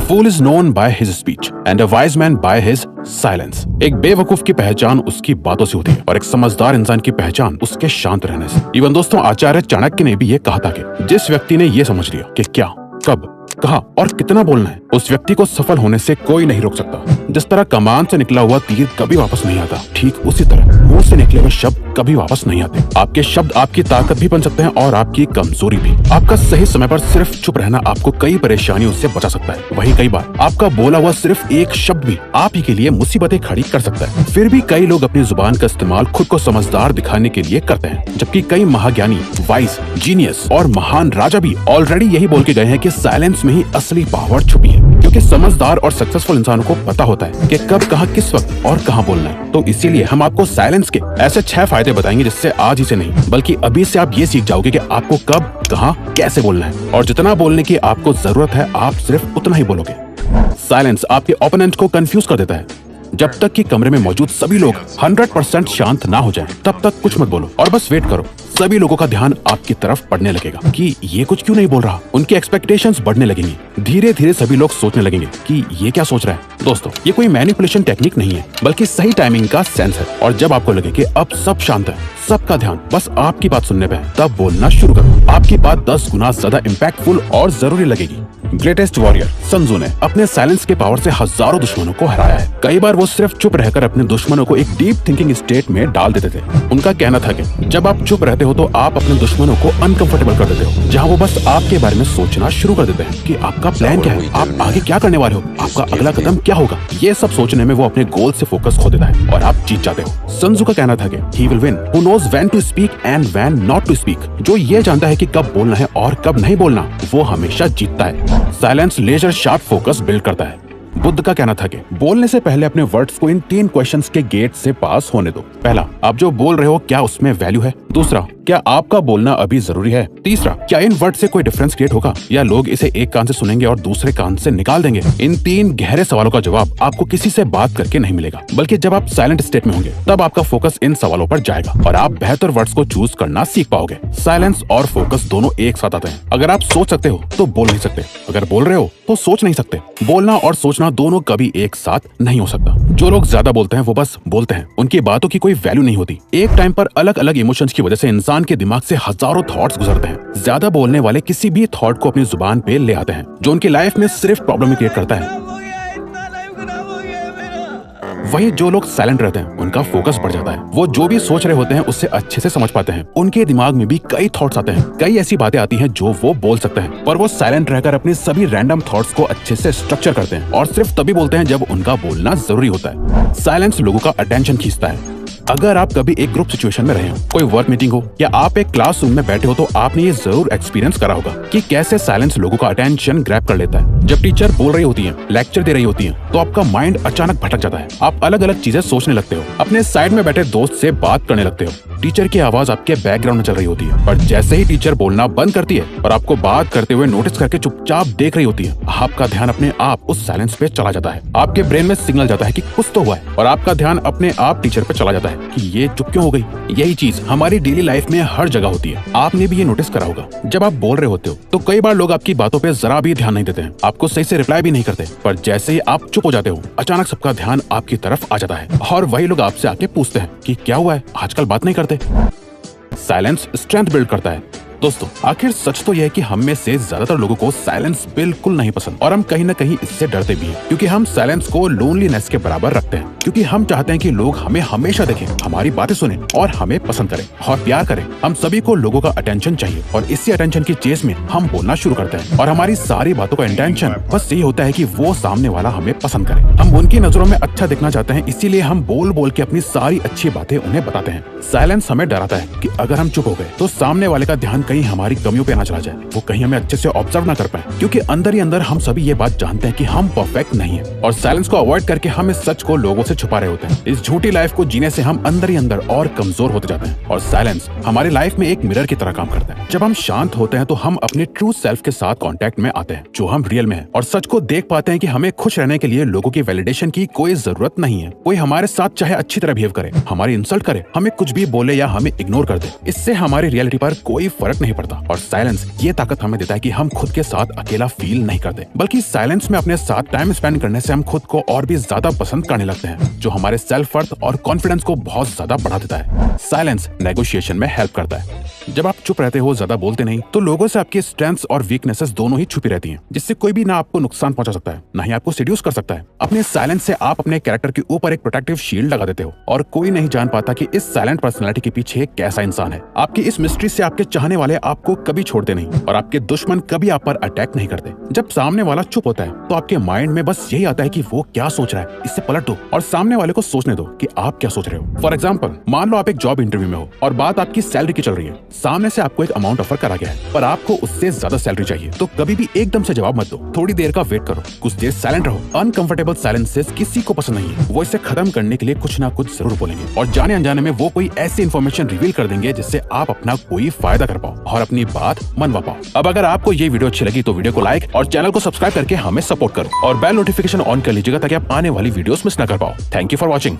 Fool is known by his speech and a wise man by his silence. एक बेवकूफ की पहचान उसकी बातों से होती है और एक समझदार इंसान की पहचान उसके शांत रहने से। इवन दोस्तों, आचार्य चाणक्य ने भी ये कहा था कि जिस व्यक्ति ने ये समझ लिया कि क्या, कब, कहा और कितना बोलना है, उस व्यक्ति को सफल होने से कोई नहीं रोक सकता। जिस तरह कमान से निकला हुआ तीर कभी वापस नहीं आता, ठीक उसी तरह मुंह से निकले हुए शब्द कभी वापस नहीं आते। आपके शब्द आपकी ताकत भी बन सकते हैं और आपकी कमजोरी भी। आपका सही समय पर सिर्फ चुप रहना आपको कई परेशानियों से बचा सकता है। वहीं कई बार आपका बोला हुआ सिर्फ एक शब्द भी आप ही के लिए मुसीबतें खड़ी कर सकता है। फिर भी कई लोग अपनी जुबान का इस्तेमाल खुद को समझदार दिखाने के लिए करते हैं, जबकि कई महाज्ञानी, वाइज, जीनियस और महान राजा भी ऑलरेडी यही बोल के गए हैं कि साइलेंस में ही असली पावर छुपी है। क्योंकि समझदार और सक्सेसफुल इंसानों को पता होता है कि कब, कहां, किस वक्त और कहां बोलना है। तो इसीलिए हम आपको साइलेंस के ऐसे 6 फायदे बताएंगे जिससे आज ही से नहीं बल्कि अभी से आप ये सीख जाओगे कि आपको कब, कहां, कैसे बोलना है और जितना बोलने की आपको जरूरत है आप सिर्फ उतना ही बोलोगे। साइलेंस आपके ओपोनेंट को कंफ्यूज कर देता है। जब तक कि कमरे में मौजूद सभी लोग 100% शांत ना हो जाएं, तब तक कुछ मत बोलो और बस वेट करो। सभी लोगों का ध्यान आपकी तरफ पड़ने लगेगा कि ये कुछ क्यों नहीं बोल रहा। उनकी एक्सपेक्टेशंस बढ़ने लगेंगी। धीरे धीरे सभी लोग सोचने लगेंगे कि ये क्या सोच रहा है। दोस्तों, ये कोई मैनिपुलेशन टेक्निक नहीं है बल्कि सही टाइमिंग का सेंस है। और जब आपको लगे कि अब सब शांत है, सबका ध्यान बस आपकी बात सुनने पे है, तब बोलना शुरू करो। आपकी बात 10 गुना ज्यादा इम्पैक्टफुल और जरूरी लगेगी। ग्रेटेस्ट वॉरियर सन त्सू ने अपने साइलेंस के पावर से हजारों दुश्मनों को हराया है। कई बार वो सिर्फ चुप रहकर अपने दुश्मनों को एक डीप थिंकिंग स्टेट में डाल देते थे। उनका कहना था कि जब आप चुप रहते हो तो आप अपने दुश्मनों को अनकंफर्टेबल कर देते हो, जहां वो बस आपके बारे में सोचना शुरू कर देते हैं कि आपका प्लान क्या है, आप आगे क्या करने वाले हो, आपका अगला कदम क्या होगा। ये सब सोचने में वो अपने गोल से फोकस खो देता है और आप जीत जाते हो। सन त्सू का कहना था कि he will win who knows when to speak and when not to speak। जो ये जानता है कि कब बोलना है और कब नहीं बोलना, वो हमेशा जीतता है। Silence laser sharp focus build करता है। बुद्ध का कहना था कि बोलने से पहले अपने वर्ड्स को इन 3 क्वेश्चंस के गेट से पास होने दो। पहला, आप जो बोल रहे हो क्या उसमें वैल्यू है। दूसरा, क्या आपका बोलना अभी जरूरी है। तीसरा, क्या इन वर्ड से कोई डिफरेंस क्रिएट होगा या लोग इसे एक कान से सुनेंगे और दूसरे कान से निकाल देंगे। इन 3 गहरे सवालों का जवाब आपको किसी से बात करके नहीं मिलेगा, बल्कि जब आप साइलेंट स्टेट में होंगे तब आपका फोकस इन सवालों पर जाएगा और आप बेहतर वर्ड्स को चूज करना सीख पाओगे। साइलेंस और फोकस दोनों एक साथ आते हैं। अगर आप सोच सकते हो तो बोल नहीं सकते, अगर बोल रहे हो तो सोच नहीं सकते। बोलना और सोचना दोनों कभी एक साथ नहीं हो सकता। जो लोग ज्यादा बोलते हैं वो बस बोलते हैं, उनकी बातों की कोई वैल्यू नहीं होती। एक टाइम पर अलग अलग इमोशंस की वजह से इंसान के दिमाग से हजारों थॉट्स गुजरते हैं। ज्यादा बोलने वाले किसी भी थॉट को अपनी जुबान पे ले आते हैं, जो उनकी लाइफ में सिर्फ प्रॉब्लम क्रिएट करता है। वहीं जो लोग साइलेंट रहते हैं उनका फोकस बढ़ जाता है। वो जो भी सोच रहे होते हैं उससे अच्छे से समझ पाते हैं। उनके दिमाग में भी कई थॉट्स आते हैं, कई ऐसी बातें आती हैं जो वो बोल सकते हैं, पर वो साइलेंट रहकर अपने सभी रैंडम थॉट्स को अच्छे से स्ट्रक्चर करते हैं और सिर्फ तभी बोलते हैं जब उनका बोलना जरूरी होता है। साइलेंस लोगों का अटेंशन खींचता है। अगर आप कभी एक ग्रुप सिचुएशन में रहे हो, कोई वर्क मीटिंग हो या आप एक क्लासरूम में बैठे हो, तो आपने ये जरूर एक्सपीरियंस करा होगा कि कैसे साइलेंस लोगों का अटेंशन ग्रैब कर लेता है। जब टीचर बोल रही होती है, लेक्चर दे रही होती है, तो आपका माइंड अचानक भटक जाता है। आप अलग अलग चीजें सोचने लगते हो, अपने साइड में बैठे दोस्त से बात करने लगते हो। टीचर की आवाज आपके बैकग्राउंड में चल रही होती है, पर जैसे ही टीचर बोलना बंद करती है और आपको बात करते हुए नोटिस करके चुपचाप देख रही होती है, आपका ध्यान अपने आप उस साइलेंस पे चला जाता है। आपके ब्रेन में सिग्नल जाता है कि कुछ तो हुआ है और आपका ध्यान अपने आप टीचर पे चला जाता है कि ये चुप क्यों हो गई। यही चीज हमारी डेली लाइफ में हर जगह होती है। आपने भी ये नोटिस करा होगा। जब आप बोल रहे होते हो तो कई बार लोग आपकी बातों पे जरा भी ध्यान नहीं देते हैं, आपको सही से रिप्लाई भी नहीं करते, पर जैसे ही आप चुप हो जाते हो अचानक सबका ध्यान आपकी तरफ आ जाता है और वही लोग आपसे आके पूछते हैं कि क्या हुआ है, आजकल बात नहीं करते। साइलेंस स्ट्रेंथ बिल्ड करता है। दोस्तों, आखिर सच तो यह है कि हम में से ज्यादातर लोगों को साइलेंस बिल्कुल नहीं पसंद और हम कहीं ना कहीं इससे डरते भी हैं, क्योंकि हम साइलेंस को लोनलीनेस के बराबर रखते हैं। क्योंकि हम चाहते हैं कि लोग हमें हमेशा देखें, हमारी बातें सुने और हमें पसंद करें और प्यार करें। हम सभी को लोगों का अटेंशन चाहिए और इसी अटेंशन की चेस में हम बोलना शुरू करते हैं और हमारी सारी बातों का इंटेंशन बस यही होता है कि वो सामने वाला हमें पसंद करे। हम उनकी नजरों में अच्छा दिखना चाहते हैं, इसीलिए हम बोल बोल के अपनी सारी अच्छी बातें उन्हें बताते हैं। साइलेंस हमें डराता है कि अगर हम चुप हो गए तो सामने वाले का ध्यान कहीं हमारी कमियों पे ना चला जाए, वो कहीं हमें अच्छे से ऑब्जर्व ना कर पाए, क्योंकि अंदर ही अंदर हम सभी ये बात जानते हैं कि हम परफेक्ट नहीं है और साइलेंस को अवॉइड करके हम इस सच को लोगों से छुपा रहे होते हैं। इस झूठी लाइफ को जीने से हम अंदर ही अंदर और कमजोर होते जाते हैं और साइलेंस हमारी लाइफ में एक मिरर की तरह काम करता है। जब हम शांत होते हैं तो हम अपने ट्रू सेल्फ के साथ कांटेक्ट में आते हैं, जो हम रियल में है, और सच को देख पाते हैं कि हमें खुश रहने के लिए लोगों की वैलिडेशन की कोई जरूरत नहीं है। कोई हमारे साथ चाहे अच्छी तरह बिहेव करे, हमारी इंसल्ट करे, हमें कुछ भी बोले या हमें इग्नोर कर दे, इससे हमारी रियलिटी पर कोई फर्क फर्क नहीं पड़ता। और साइलेंस ये ताकत हमें देता है कि हम खुद के साथ अकेला फील नहीं करते, बल्कि साइलेंस में अपने साथ टाइम स्पेंड करने से हम खुद को और भी ज्यादा पसंद करने लगते हैं, जो हमारे सेल्फ वर्थ और कॉन्फिडेंस को बहुत ज्यादा बढ़ा देता है। साइलेंस नेगोशिएशन में हेल्प करता है। जब आप चुप रहते हो, ज्यादा बोलते नहीं, तो लोगों से आपकी स्ट्रेंथ्स और वीकनेसेस दोनों ही छुपी रहती हैं, जिससे कोई भी ना आपको नुकसान पहुंचा सकता है, ना ही आपको सेड्यूस कर सकता है। अपने साइलेंस से आप अपने कैरेक्टर के ऊपर एक प्रोटेक्टिव शील्ड लगा देते हो और कोई नहीं जान पाता कि इस साइलेंट पर्सनैलिटी के पीछे एक कैसा इंसान है। आपकी इस मिस्ट्री से आपके चाहने वाले आपको कभी छोड़ते नहीं और आपके दुश्मन कभी आप पर अटैक नहीं करते। जब सामने वाला चुप होता है तो आपके माइंड में बस यही आता है कि वो क्या सोच रहा है, इससे पलट दो और सामने वाले को सोचने दो कि आप क्या सोच रहे हो। फॉर एग्जाम्पल, मान लो आप एक जॉब इंटरव्यू में हो और बात आपकी सैलरी की चल रही है। सामने से आपको एक अमाउंट ऑफर करा गया है, पर आपको उससे ज्यादा सैलरी चाहिए, तो कभी भी एकदम से जवाब मत दो। थोड़ी देर का वेट करो, कुछ देर साइलेंट रहो। अनकंफर्टेबल साइलेंसेस किसी को पसंद नहीं है। वो इसे खत्म करने के लिए कुछ ना कुछ जरूर बोलेंगे और जाने अनजाने में वो कोई ऐसी इन्फॉर्मेशन रिवील कर देंगे जिससे आप अपना कोई फायदा कर पाओ और अपनी बात मनवा पाओ। अब अगर आपको ये वीडियो अच्छी लगी तो वीडियो को लाइक और चैनल को सब्सक्राइब करके हमें सपोर्ट करो और बेल नोटिफिकेशन ऑन कर लीजिएगा ताकि आप आने वाली वीडियोस मिस ना कर पाओ। Thank you for watching.